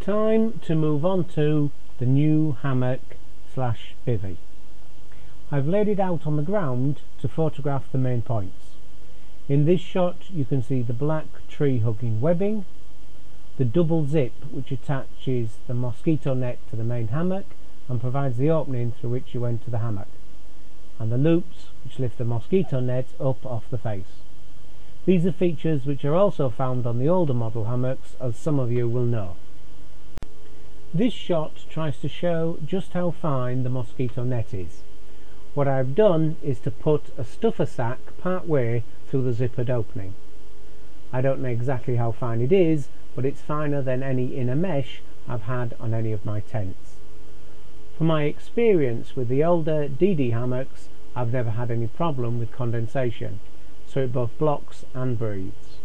Time to move on to the new hammock slash bivvy. I've laid it out on the ground to photograph the main points. In this shot you can see the black tree hugging webbing, the double zip which attaches the mosquito net to the main hammock and provides the opening through which you enter the hammock, and the loops which lift the mosquito net up off the face. These are features which are also found on the older model hammocks, as some of you will know. This shot tries to show just how fine the mosquito net is. What I've done is to put a stuffer sack part way through the zippered opening. I don't know exactly how fine it is, but it's finer than any inner mesh I've had on any of my tents. From my experience with the older DD hammocks, I've never had any problem with condensation, so it both blocks and breathes.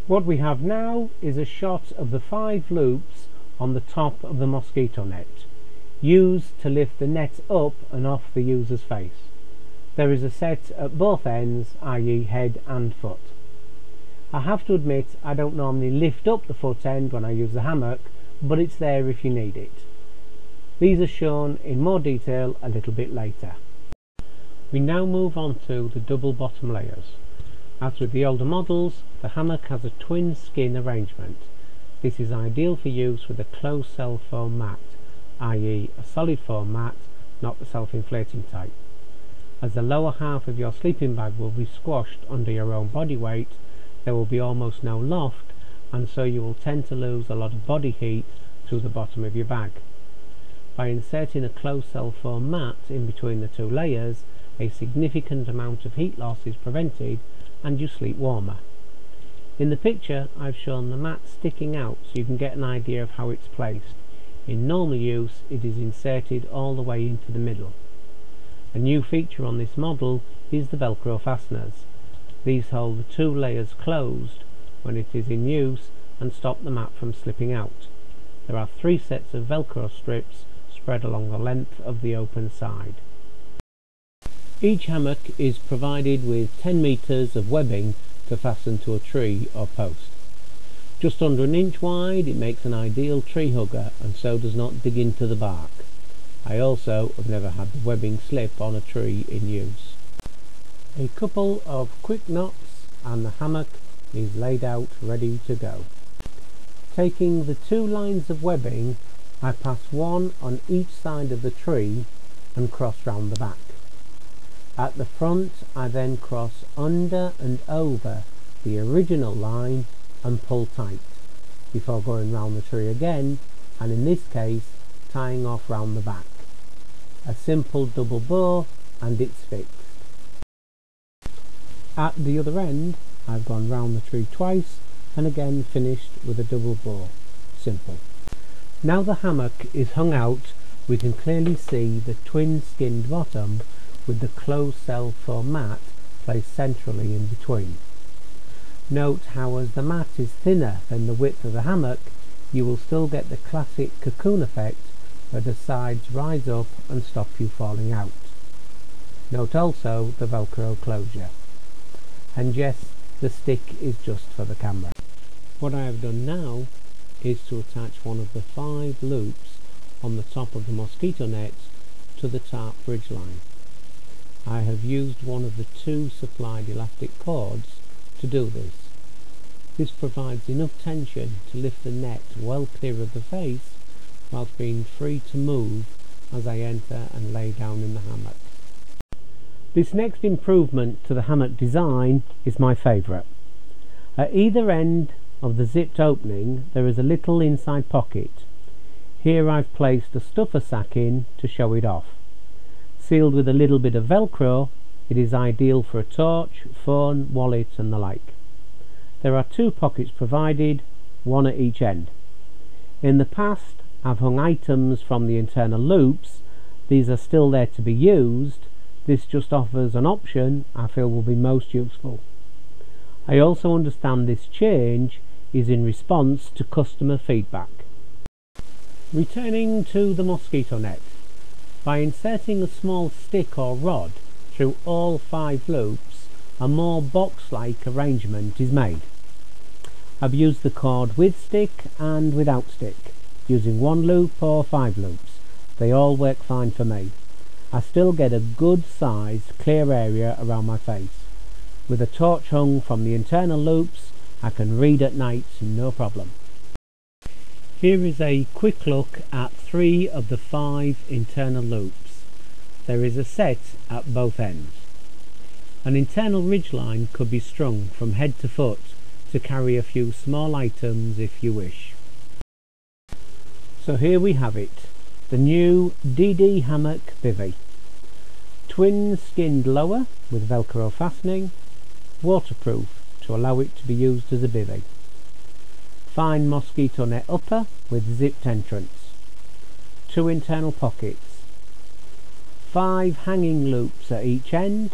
What we have now is a shot of the 5 loops on the top of the mosquito net, used to lift the net up and off the user's face. There is a set at both ends, i.e. head and foot. I have to admit I don't normally lift up the foot end when I use the hammock, but it's there if you need it. These are shown in more detail a little bit later. We now move on to the double bottom layers. As with the older models, the hammock has a twin skin arrangement. This is ideal for use with a closed cell foam mat, i.e. a solid foam mat, not the self-inflating type. As the lower half of your sleeping bag will be squashed under your own body weight, there will be almost no loft, and so you will tend to lose a lot of body heat through the bottom of your bag. By inserting a closed cell foam mat in between the 2 layers, a significant amount of heat loss is prevented and you sleep warmer. In the picture I've shown the mat sticking out so you can get an idea of how it's placed. In normal use it is inserted all the way into the middle. A new feature on this model is the Velcro fasteners. These hold the 2 layers closed when it is in use and stop the mat from slipping out. There are 3 sets of Velcro strips spread along the length of the open side. Each hammock is provided with 10 meters of webbing to fasten to a tree or post. Just under an inch wide, it makes an ideal tree hugger and so does not dig into the bark. I also have never had the webbing slip on a tree in use. A couple of quick knots and the hammock is laid out ready to go. Taking the 2 lines of webbing, I pass one on each side of the tree and cross round the back. At the front I then cross under and over the original line and pull tight, before going round the tree again, and in this case tying off round the back. A simple double bow and it's fixed. At the other end I've gone round the tree twice and again finished with a double bow. Simple. Now the hammock is hung out, we can clearly see the twin skinned bottom with the closed cell foam mat placed centrally in between. Note how as the mat is thinner than the width of the hammock, you will still get the classic cocoon effect where the sides rise up and stop you falling out. Note also the Velcro closure. And yes, the stick is just for the camera. What I have done now is to attach one of the 5 loops on the top of the mosquito net to the tarp bridge line. I have used one of the 2 supplied elastic cords to do this. This provides enough tension to lift the net well clear of the face whilst being free to move as I enter and lay down in the hammock. This next improvement to the hammock design is my favourite. At either end of the zipped opening there is a little inside pocket. Here I've placed a stuffer sack in to show it off. Sealed with a little bit of Velcro, it is ideal for a torch, phone, wallet and the like. There are 2 pockets provided, one at each end. In the past I've hung items from the internal loops. These are still there to be used. This just offers an option I feel will be most useful. I also understand this change is in response to customer feedback. Returning to the mosquito net. By inserting a small stick or rod through all 5 loops, a more box-like arrangement is made. I've used the cord with stick and without stick, using 1 loop or 5 loops. They all work fine for me. I still get a good sized clear area around my face. With a torch hung from the internal loops, I can read at night no problem. Here is a quick look at 3 of the 5 internal loops. There is a set at both ends. An internal ridgeline could be strung from head to foot to carry a few small items if you wish. So here we have it, the new DD Hammock Bivi. Twin skinned lower with velcro fastening, waterproof to allow it to be used as a bivvy. Fine mosquito net upper with zipped entrance, 2 internal pockets, 5 hanging loops at each end,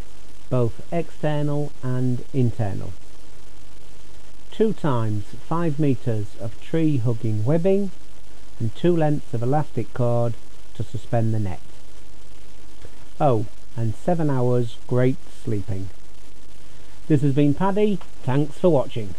both external and internal, 2 times 5 meters of tree hugging webbing, and 2 lengths of elastic cord to suspend the net. Oh, and 7 hours great sleeping. This has been Paddy, thanks for watching.